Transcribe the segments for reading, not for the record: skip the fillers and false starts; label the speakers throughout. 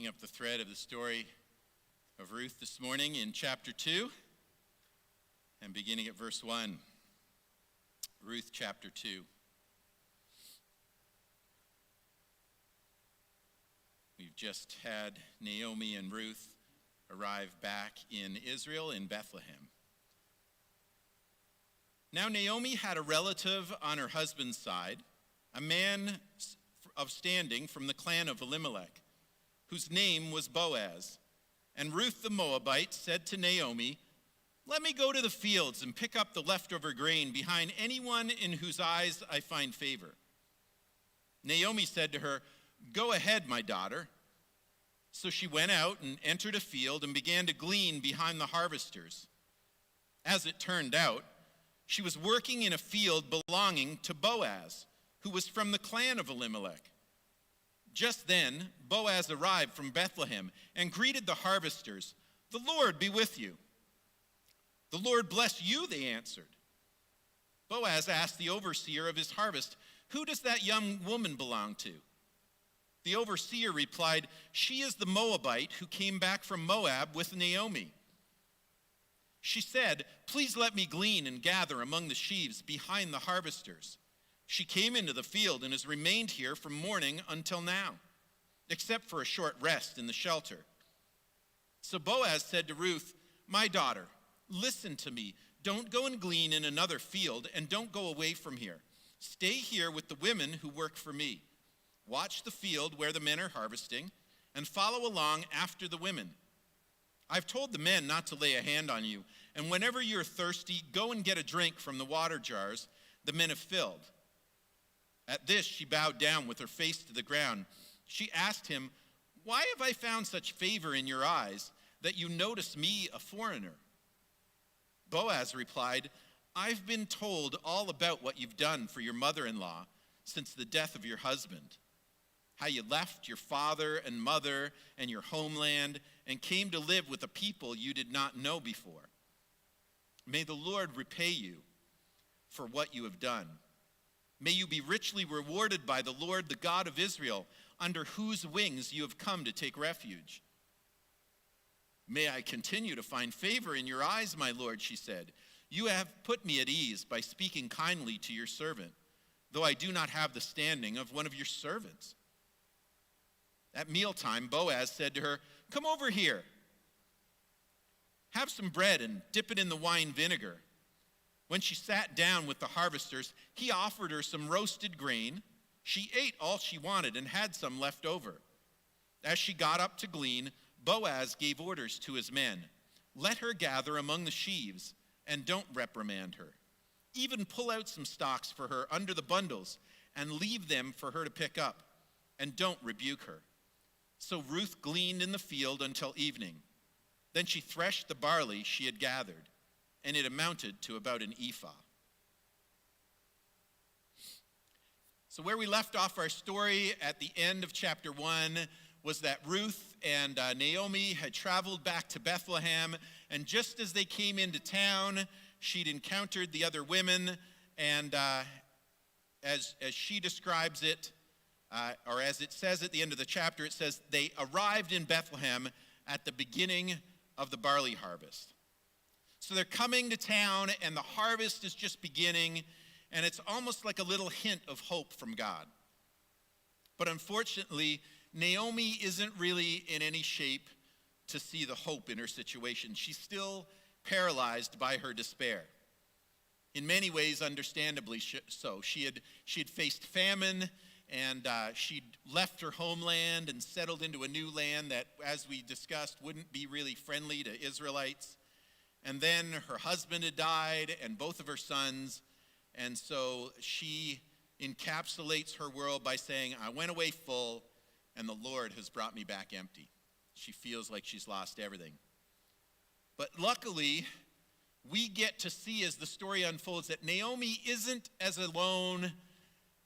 Speaker 1: picking up the thread of the story of Ruth this morning in chapter 2 and beginning at verse 1. Ruth chapter 2. We've just had Naomi and Ruth arrive back in Israel in Bethlehem. Now Naomi had a relative on her husband's side, a man of standing from the clan of Elimelech, whose name was Boaz. And Ruth the Moabite said to Naomi, "Let me go to the fields and pick up the leftover grain behind anyone in whose eyes I find favor." Naomi said to her, "Go ahead, my daughter." So she went out and entered a field and began to glean behind the harvesters. As it turned out, she was working in a field belonging to Boaz, who was from the clan of Elimelech. Just then, Boaz arrived from Bethlehem and greeted the harvesters. "The Lord be with you." "The Lord bless you," they answered. Boaz asked the overseer of his harvest, "Who does that young woman belong to?" The overseer replied, "She is the Moabite who came back from Moab with Naomi." She said, "Please let me glean and gather among the sheaves behind the harvesters." She came into the field and has remained here from morning until now, except for a short rest in the shelter. So Boaz said to Ruth, "My daughter, listen to me. Don't go and glean in another field, and don't go away from here. Stay here with the women who work for me. Watch the field where the men are harvesting, and follow along after the women. I've told the men not to lay a hand on you, and whenever you're thirsty, go and get a drink from the water jars the men have filled." At this, she bowed down with her face to the ground. She asked him, "Why have I found such favor in your eyes that you notice me, a foreigner?" Boaz replied, "I've been told all about what you've done for your mother-in-law since the death of your husband, how you left your father and mother and your homeland and came to live with a people you did not know before. May the Lord repay you for what you have done. May you be richly rewarded by the Lord, the God of Israel, under whose wings you have come to take refuge." "May I continue to find favor in your eyes, my lord," she said. "You have put me at ease by speaking kindly to your servant, though I do not have the standing of one of your servants." At mealtime, Boaz said to her, "Come over here. Have some bread and dip it in the wine vinegar." When she sat down with the harvesters, he offered her some roasted grain. She ate all she wanted and had some left over. As she got up to glean, Boaz gave orders to his men, "Let her gather among the sheaves, and don't reprimand her. Even pull out some stalks for her under the bundles, and leave them for her to pick up, and don't rebuke her." So Ruth gleaned in the field until evening. Then she threshed the barley she had gathered, and it amounted to about an ephah. So where we left off our story at the end of chapter 1 was that Ruth and Naomi had traveled back to Bethlehem, and just as they came into town, she'd encountered the other women, and as she describes it, or as it says at the end of the chapter, it says they arrived in Bethlehem at the beginning of the barley harvest. So they're coming to town, and the harvest is just beginning, and it's almost like a little hint of hope from God. But unfortunately, Naomi isn't really in any shape to see the hope in her situation. She's still paralyzed by her despair. In many ways, understandably so. She had faced famine, and she'd left her homeland and settled into a new land that, as we discussed, wouldn't be really friendly to Israelites. And then her husband had died, and both of her sons, and so she encapsulates her world by saying, "I went away full, and the Lord has brought me back empty." She feels like she's lost everything. But luckily, we get to see as the story unfolds that Naomi isn't as alone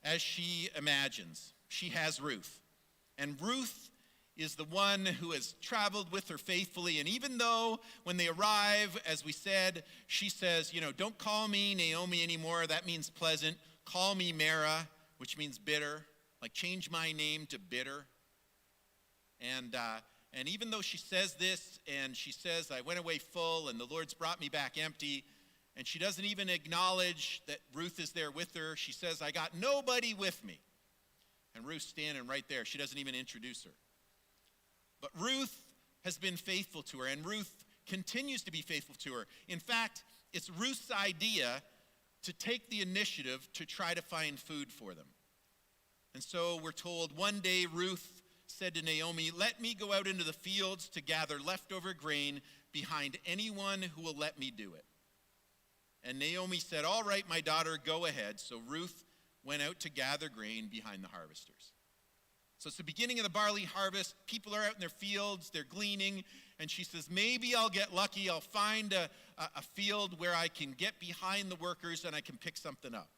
Speaker 1: as she imagines. She has Ruth. And Ruth is the one who has traveled with her faithfully. And even though when they arrive, as we said, she says, "Don't call me Naomi anymore. That means pleasant. Call me Mara," which means bitter. Like, change my name to bitter. And even though she says this, and she says, I went away full, and the Lord's brought me back empty, and she doesn't even acknowledge that Ruth is there with her. She says, I got nobody with me. And Ruth's standing right there. She doesn't even introduce her. But Ruth has been faithful to her, and Ruth continues to be faithful to her. In fact, it's Ruth's idea to take the initiative to try to find food for them. And so we're told one day Ruth said to Naomi, let me go out into the fields to gather leftover grain behind anyone who will let me do it. And Naomi said, all right, my daughter, go ahead. So Ruth went out to gather grain behind the harvesters. So it's the beginning of the barley harvest. People are out in their fields, they're gleaning, and she says, maybe I'll get lucky. I'll find a field where I can get behind the workers and I can pick something up.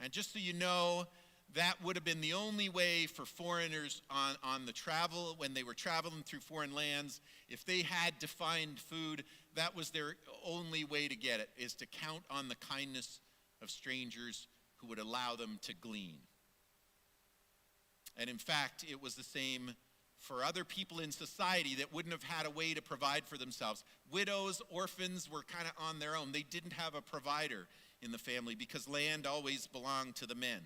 Speaker 1: And just so you know, that would have been the only way for foreigners on the travel, when they were traveling through foreign lands. If they had to find food, that was their only way to get it, is to count on the kindness of strangers who would allow them to glean. And in fact, it was the same for other people in society that wouldn't have had a way to provide for themselves. Widows, orphans were kind of on their own. They didn't have a provider in the family because land always belonged to the men.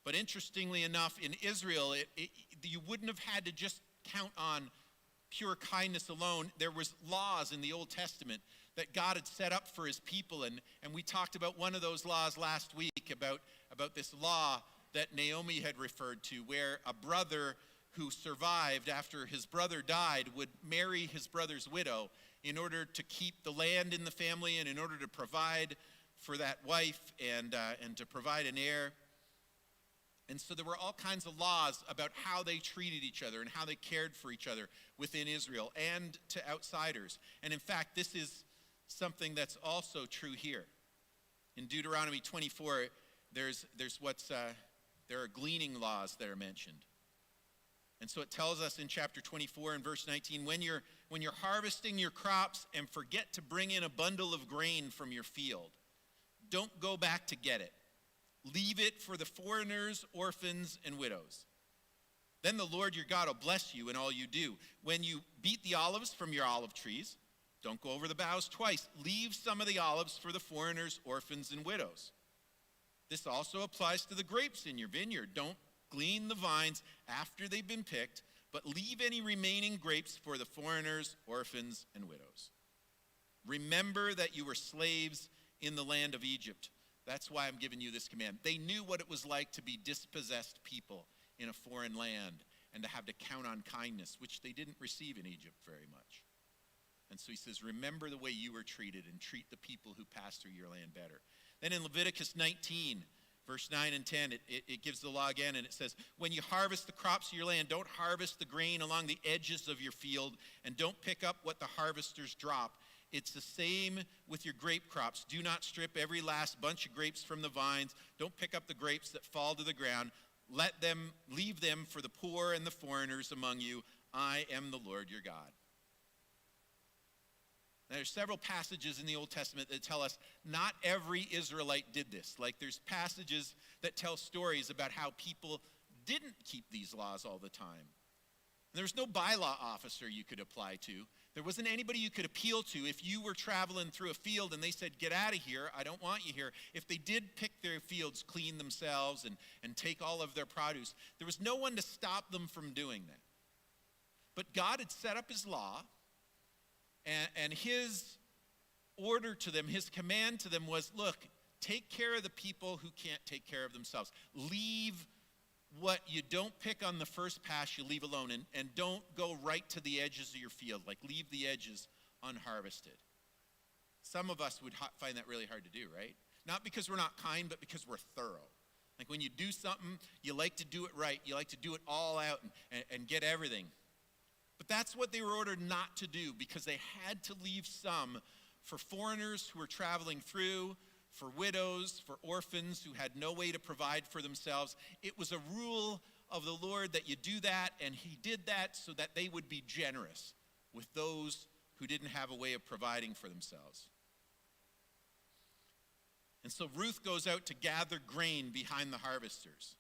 Speaker 1: But interestingly enough, in Israel, you wouldn't have had to just count on pure kindness alone. There was laws in the Old Testament that God had set up for his people. And we talked about one of those laws last week, about this law that Naomi had referred to, where a brother who survived after his brother died would marry his brother's widow in order to keep the land in the family and in order to provide for that wife and to provide an heir. And so there were all kinds of laws about how they treated each other and how they cared for each other within Israel and to outsiders. And in fact, this is something that's also true here. In Deuteronomy 24, there are gleaning laws that are mentioned. And so it tells us in chapter 24 and verse 19, when you're harvesting your crops and forget to bring in a bundle of grain from your field, don't go back to get it. Leave it for the foreigners, orphans, and widows. Then the Lord your God will bless you in all you do. When you beat the olives from your olive trees, don't go over the boughs twice. Leave some of the olives for the foreigners, orphans, and widows. This also applies to the grapes in your vineyard. Don't glean the vines after they've been picked, but leave any remaining grapes for the foreigners, orphans, and widows. Remember that you were slaves in the land of Egypt. That's why I'm giving you this command. They knew what it was like to be dispossessed people in a foreign land and to have to count on kindness, which they didn't receive in Egypt very much. And so he says, remember the way you were treated and treat the people who pass through your land better. Then in Leviticus 19, verse 9 and 10, it gives the law again, and it says, when you harvest the crops of your land, don't harvest the grain along the edges of your field, and don't pick up what the harvesters drop. It's the same with your grape crops. Do not strip every last bunch of grapes from the vines. Don't pick up the grapes that fall to the ground. Leave them for the poor and the foreigners among you. I am the Lord your God. Now, there's several passages in the Old Testament that tell us not every Israelite did this. Like there's passages that tell stories about how people didn't keep these laws all the time. There was no bylaw officer you could apply to. There wasn't anybody you could appeal to if you were traveling through a field and they said, get out of here, I don't want you here. If they did pick their fields, clean themselves, and take all of their produce, there was no one to stop them from doing that. But God had set up his law, and his order to them, his command to them was, look, take care of the people who can't take care of themselves. Leave what you don't pick on the first pass, you leave alone, and don't go right to the edges of your field. Like leave the edges unharvested. Some of us would find that really hard to do, right? Not because we're not kind, but because we're thorough. Like when you do something, you like to do it right. You like to do it all out and get everything. But that's what they were ordered not to do, because they had to leave some for foreigners who were traveling through, for widows, for orphans who had no way to provide for themselves. It was a rule of the Lord that you do that, and he did that so that they would be generous with those who didn't have a way of providing for themselves. And so Ruth goes out to gather grain behind the harvesters.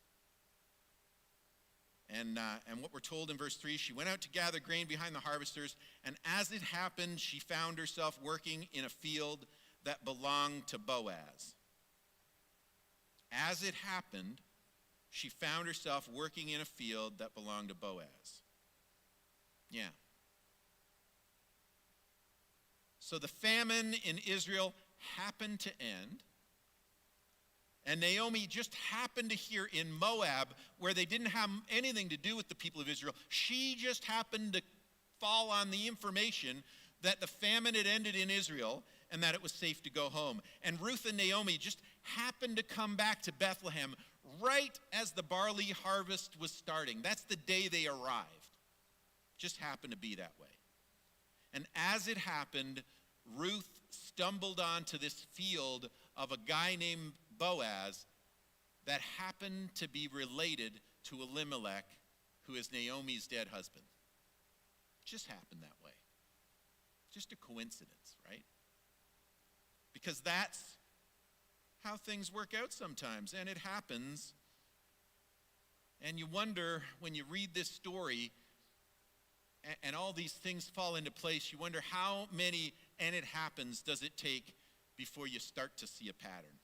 Speaker 1: And what we're told in verse 3, she went out to gather grain behind the harvesters, and as it happened, she found herself working in a field that belonged to Boaz. As it happened, she found herself working in a field that belonged to Boaz. Yeah. So the famine in Israel happened to end. And Naomi just happened to hear in Moab, where they didn't have anything to do with the people of Israel, she just happened to fall on the information that the famine had ended in Israel and that it was safe to go home. And Ruth and Naomi just happened to come back to Bethlehem right as the barley harvest was starting. That's the day they arrived. Just happened to be that way. And as it happened, Ruth stumbled onto this field of a guy named Boaz that happened to be related to Elimelech, who is Naomi's dead husband. It just happened that way. Just a coincidence, right? Because that's how things work out sometimes, and it happens. And you wonder, when you read this story, and all these things fall into place, you wonder how many "and it happens" does it take before you start to see a pattern.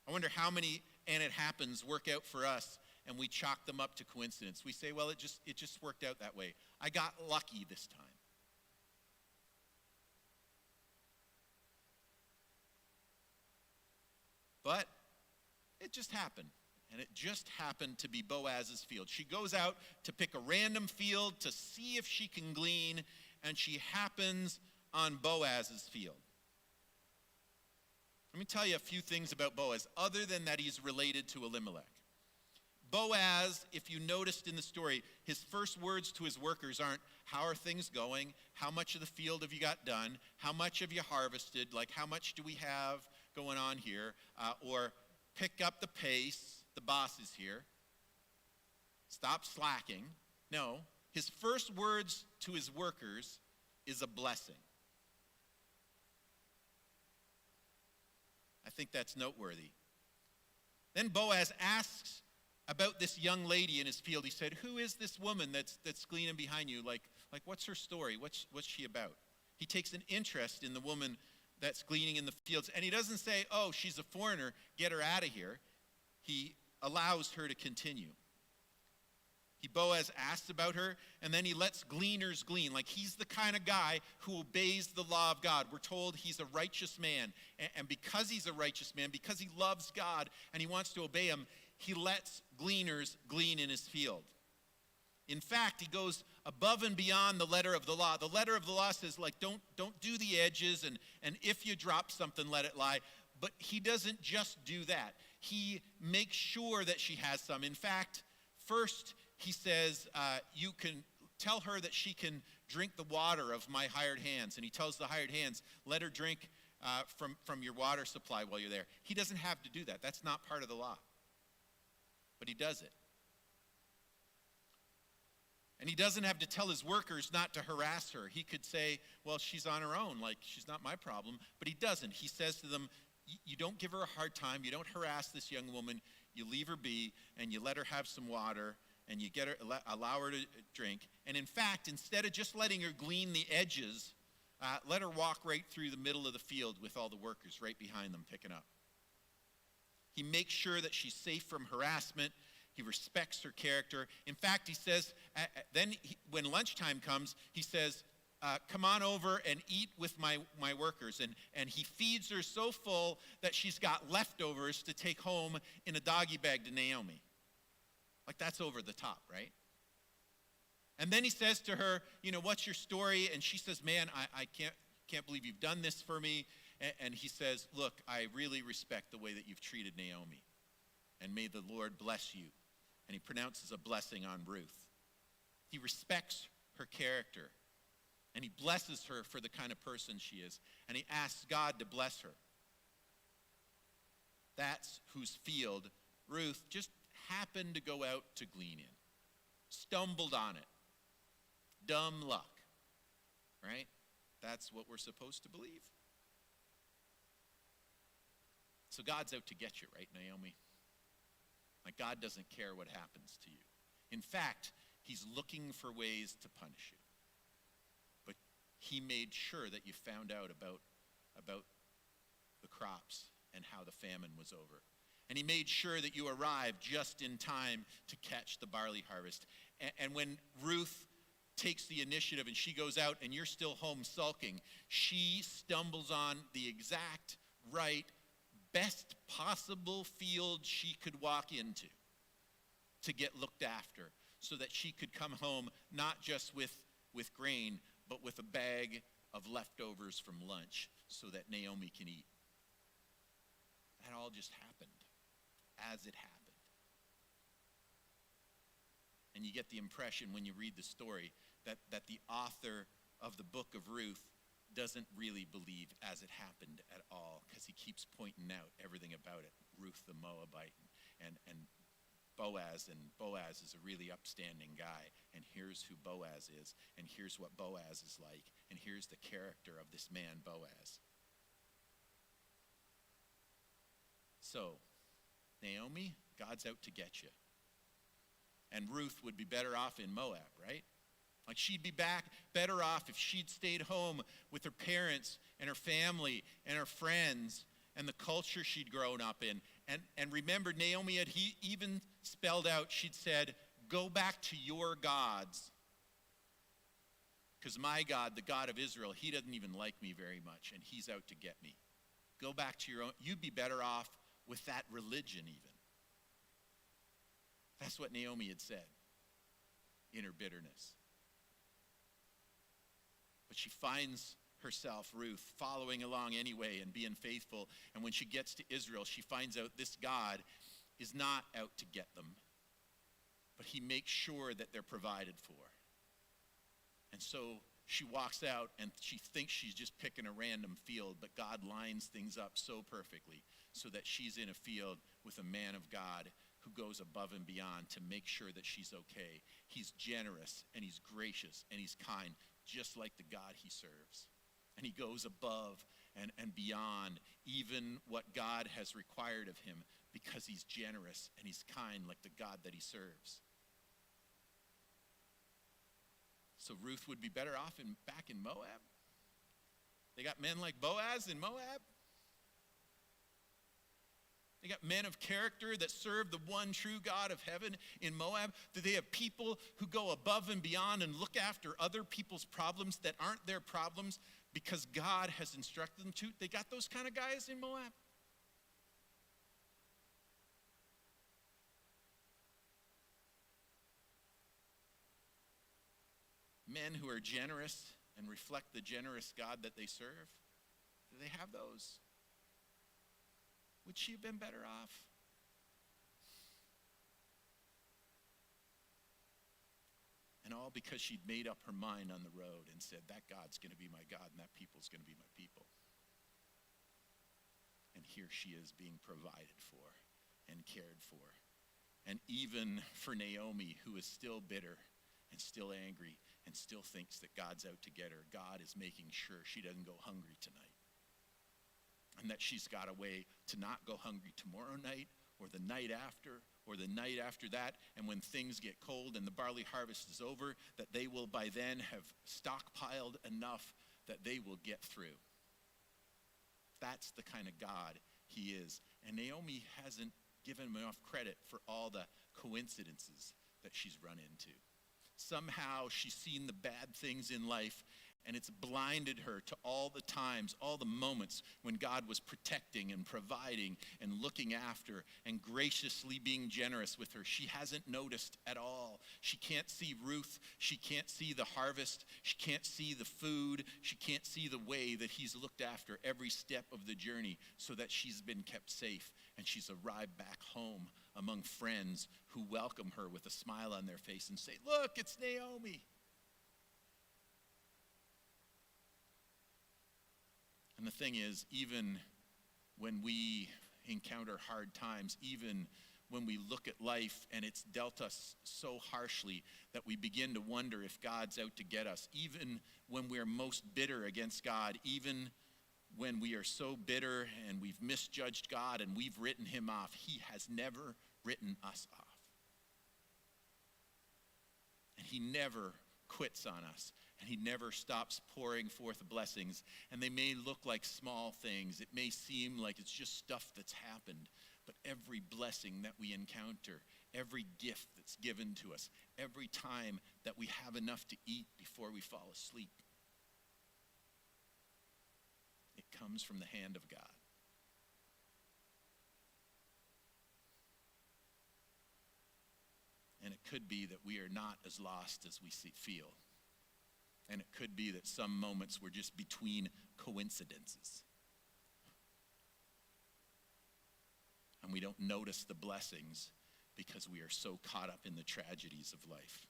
Speaker 1: I wonder how many "and it happens" work out for us and we chalk them up to coincidence. We say, well, it just worked out that way. I got lucky this time. But it just happened. And it just happened to be Boaz's field. She goes out to pick a random field to see if she can glean, and she happens on Boaz's field. Let me tell you a few things about Boaz, other than that he's related to Elimelech. Boaz, if you noticed in the story, his first words to his workers aren't, "How are things going? How much of the field have you got done? How much have you harvested? Like, how much do we have going on here?" Or, "Pick up the pace. The boss is here. Stop slacking." No, his first words to his workers is a blessing. I think that's noteworthy. Then Boaz asks about this young lady in his field. He said, "Who is this woman that's gleaning behind you? Like what's her story? What's she about?" He takes an interest in the woman that's gleaning in the fields. And he doesn't say, "Oh, she's a foreigner, get her out of here." He allows her to continue. Boaz asks about her, and then he lets gleaners glean. Like, he's the kind of guy who obeys the law of God. We're told he's a righteous man. And because he's a righteous man, because he loves God and he wants to obey him, he lets gleaners glean in his field. In fact, he goes above and beyond the letter of the law. The letter of the law says, like, don't do the edges, and if you drop something, let it lie. But he doesn't just do that. He makes sure that she has some. In fact, first, he says, you can tell her that she can drink the water of my hired hands. And he tells the hired hands, let her drink from your water supply while you're there. He doesn't have to do that. That's not part of the law. But he does it. And he doesn't have to tell his workers not to harass her. He could say, well, she's on her own, like, she's not my problem. But he doesn't. He says to them, you don't give her a hard time. You don't harass this young woman. You leave her be, and you let her have some water, and you allow her to drink. And in fact, instead of just letting her glean the edges, let her walk right through the middle of the field with all the workers right behind them picking up. He makes sure that she's safe from harassment. He respects her character. In fact, he says, when lunchtime comes, he says, come on over and eat with my workers. And he feeds her so full that she's got leftovers to take home in a doggy bag to Naomi. Like, that's over the top, right? And then he says to her, what's your story? And she says, man, I can't believe you've done this for me. And he says, look, I really respect the way that you've treated Naomi. And may the Lord bless you. And he pronounces a blessing on Ruth. He respects her character. And he blesses her for the kind of person she is. And he asks God to bless her. That's whose field Ruth just happened to go out to glean in. Stumbled on it. Dumb luck. Right? That's what we're supposed to believe. So God's out to get you, right, Naomi? Like, God doesn't care what happens to you. In fact, he's looking for ways to punish you. But he made sure that you found out about the crops and how the famine was over. And he made sure that you arrived just in time to catch the barley harvest. And when Ruth takes the initiative and she goes out and you're still home sulking, she stumbles on the exact right, best possible field she could walk into to get looked after, so that she could come home not just with grain, but with a bag of leftovers from lunch so that Naomi can eat. That all just happened as it happened. And you get the impression when you read the story that the author of the book of Ruth doesn't really believe as it happened at all, because he keeps pointing out everything about it. Ruth the Moabite and Boaz, and Boaz is a really upstanding guy, and here's who Boaz is, and here's what Boaz is like, and here's the character of this man, Boaz. So, Naomi, God's out to get you. And Ruth would be better off in Moab, right? Like, she'd be better off if she'd stayed home with her parents and her family and her friends and the culture she'd grown up in. And remember, Naomi had even spelled out, she'd said, go back to your gods. Because my God, the God of Israel, he doesn't even like me very much, and he's out to get me. Go back to your own. You'd be better off with that religion even. That's what Naomi had said in her bitterness. But she finds herself, Ruth, following along anyway and being faithful. And when she gets to Israel, she finds out this God is not out to get them, but he makes sure that they're provided for. And so she walks out and she thinks she's just picking a random field, but God lines things up so perfectly so that she's in a field with a man of God who goes above and beyond to make sure that she's okay. He's generous and he's gracious and he's kind, just like the God he serves. And he goes above and beyond even what God has required of him, because he's generous and he's kind like the God that he serves. So Ruth would be better off back in Moab? They got men like Boaz in Moab? They got men of character that serve the one true God of heaven in Moab? Do they have people who go above and beyond and look after other people's problems that aren't their problems because God has instructed them to? They got those kind of guys in Moab? Men who are generous and reflect the generous God that they serve? Do they have those? Would she have been better off? And all because she'd made up her mind on the road and said, that God's going to be my God and that people's going to be my people. And here she is being provided for and cared for. And even for Naomi, who is still bitter and still angry and still thinks that God's out to get her, God is making sure she doesn't go hungry tonight. And that she's got a way to not go hungry tomorrow night or the night after or the night after that. And when things get cold and the barley harvest is over, that they will by then have stockpiled enough that they will get through. That's the kind of God he is. And Naomi hasn't given him enough credit for all the coincidences that she's run into. Somehow she's seen the bad things in life, and it's blinded her to all the times, all the moments when God was protecting and providing and looking after and graciously being generous with her. She hasn't noticed at all. She can't see Ruth. She can't see the harvest. She can't see the food. She can't see the way that he's looked after every step of the journey so that she's been kept safe and she's arrived back home among friends who welcome her with a smile on their face and say, "Look, it's Naomi." And the thing is, even when we encounter hard times, even when we look at life and it's dealt us so harshly that we begin to wonder if God's out to get us, even when we're most bitter against God, even when we are so bitter and we've misjudged God and we've written him off, he has never written us off. he never quits on us, and he never stops pouring forth blessings. And they may look like small things. It may seem like it's just stuff that's happened. But every blessing that we encounter, every gift that's given to us, every time that we have enough to eat before we fall asleep, it comes from the hand of God. And it could be that we are not as lost as we feel. And it could be that some moments were just between coincidences. And we don't notice the blessings because we are so caught up in the tragedies of life.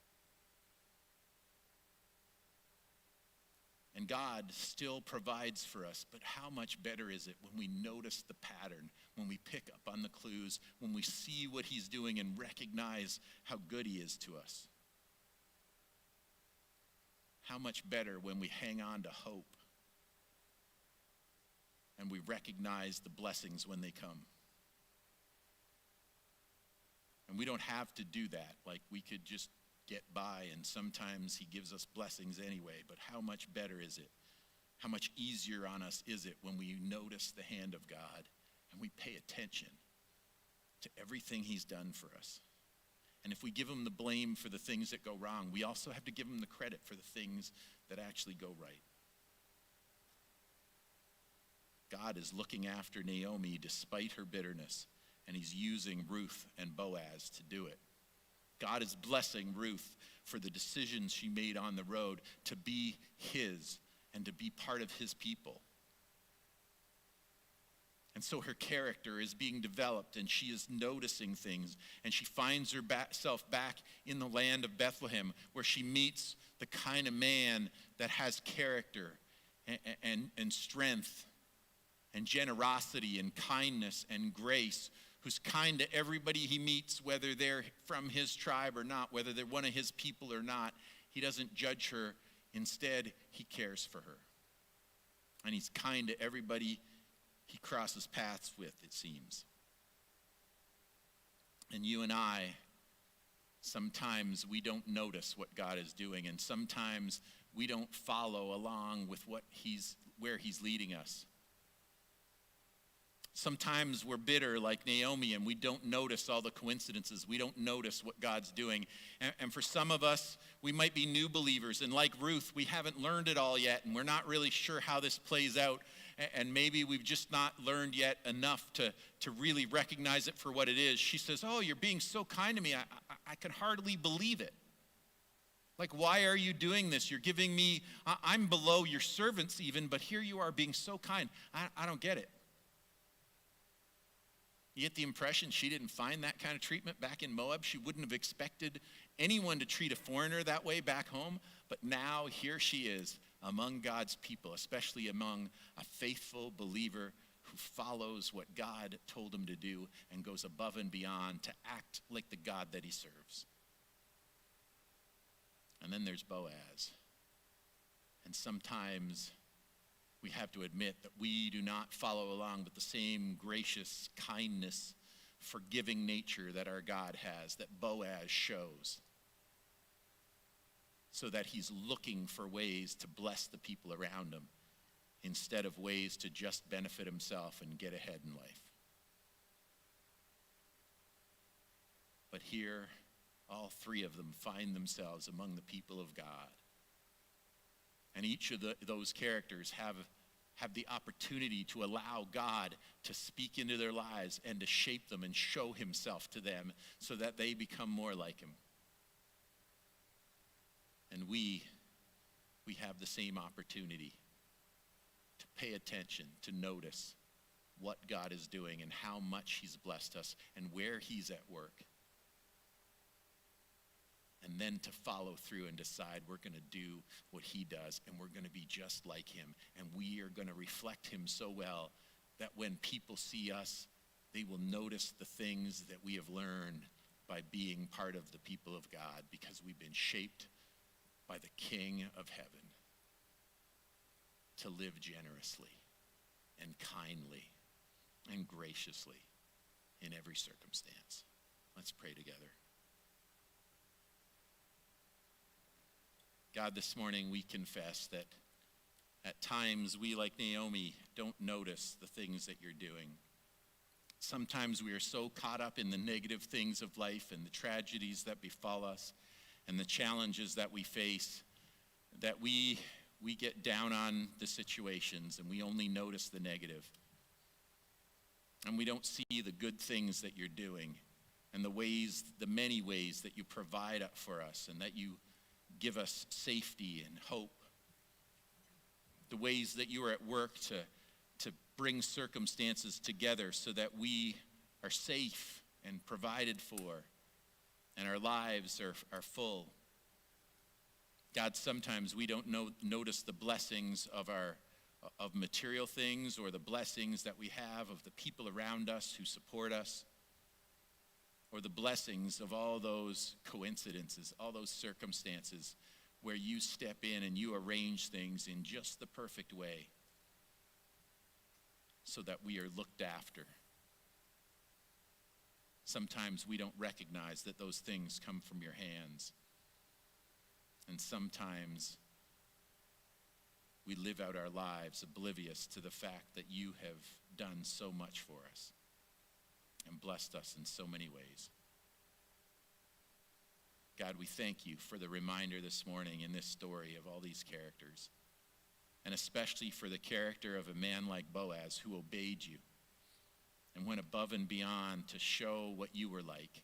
Speaker 1: And God still provides for us, but how much better is it when we notice the pattern, when we pick up on the clues, when we see what he's doing and recognize how good he is to us? How much better when we hang on to hope and we recognize the blessings when they come. And we don't have to do that. Like, we could just get by, and sometimes he gives us blessings anyway. But how much better is it? How much easier on us is it when we notice the hand of God and we pay attention to everything he's done for us? And if we give him the blame for the things that go wrong, we also have to give him the credit for the things that actually go right. God is looking after Naomi despite her bitterness, and he's using Ruth and Boaz to do it. God is blessing Ruth for the decisions she made on the road to be his and to be part of his people. And so her character is being developed, and she is noticing things, and she finds herself back in the land of Bethlehem, where she meets the kind of man that has character and strength and generosity and kindness and grace, who's kind to everybody he meets, whether they're from his tribe or not, whether they're one of his people or not. He doesn't judge her. Instead, he cares for her. And he's kind to everybody he crosses paths with, it seems. And you and I, sometimes we don't notice what God is doing, and sometimes we don't follow along with where he's leading us. Sometimes we're bitter like Naomi, and we don't notice all the coincidences. We don't notice what God's doing. And for some of us, we might be new believers, and like Ruth, we haven't learned it all yet, and we're not really sure how this plays out. And maybe we've just not learned yet enough to really recognize it for what it is. She says, "Oh, you're being so kind to me. I can hardly believe it. Like, why are you doing this? You're giving me, I'm below your servants even, but here you are being so kind. I don't get it." You get the impression she didn't find that kind of treatment back in Moab. She wouldn't have expected anyone to treat a foreigner that way back home. But now here she is among God's people, especially among a faithful believer who follows what God told him to do and goes above and beyond to act like the God that he serves. And then there's Boaz. And sometimes we have to admit that we do not follow along with the same gracious kindness, forgiving nature that our God has, that Boaz shows, so that he's looking for ways to bless the people around him instead of ways to just benefit himself and get ahead in life. But here, all three of them find themselves among the people of God. And each of those characters have the opportunity to allow God to speak into their lives and to shape them and show himself to them so that they become more like him. And we have the same opportunity to pay attention, to notice what God is doing and how much he's blessed us and where he's at work. And then to follow through and decide we're going to do what he does, and we're going to be just like him. And we are going to reflect him so well that when people see us, they will notice the things that we have learned by being part of the people of God, because we've been shaped by the King of heaven to live generously and kindly and graciously in every circumstance. Let's pray together. God, this morning we confess that at times we, like Naomi, don't notice the things that you're doing. Sometimes we are so caught up in the negative things of life and the tragedies that befall us and the challenges that we face that we get down on the situations and we only notice the negative. And we don't see the good things that you're doing and the many ways that you provide up for us and that you give us safety and hope. The ways that you are at work to bring circumstances together so that we are safe and provided for and our lives are full. God, sometimes we don't notice the blessings of material things or the blessings that we have of the people around us who support us, or the blessings of all those coincidences, all those circumstances where you step in and you arrange things in just the perfect way so that we are looked after. Sometimes we don't recognize that those things come from your hands. And sometimes we live out our lives oblivious to the fact that you have done so much for us and blessed us in so many ways. God, we thank you for the reminder this morning in this story of all these characters, and especially for the character of a man like Boaz who obeyed you and went above and beyond to show what you were like,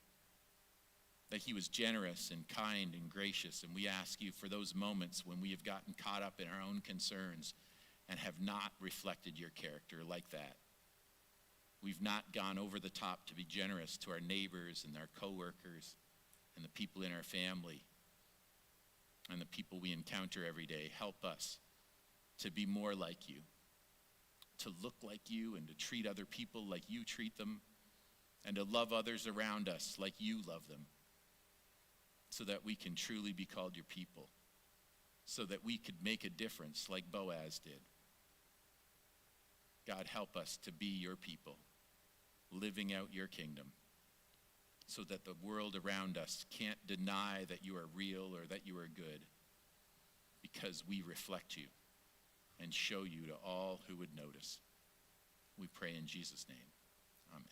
Speaker 1: that he was generous and kind and gracious. And we ask you for those moments when we have gotten caught up in our own concerns and have not reflected your character like that. We've not gone over the top to be generous to our neighbors and our coworkers and the people in our family and the people we encounter every day. Help us to be more like you, to look like you, and to treat other people like you treat them, and to love others around us like you love them, so that we can truly be called your people, so that we could make a difference like Boaz did. God, help us to be your people, living out your kingdom, so that the world around us can't deny that you are real or that you are good, because we reflect you and show you to all who would notice. We pray in Jesus' name. Amen.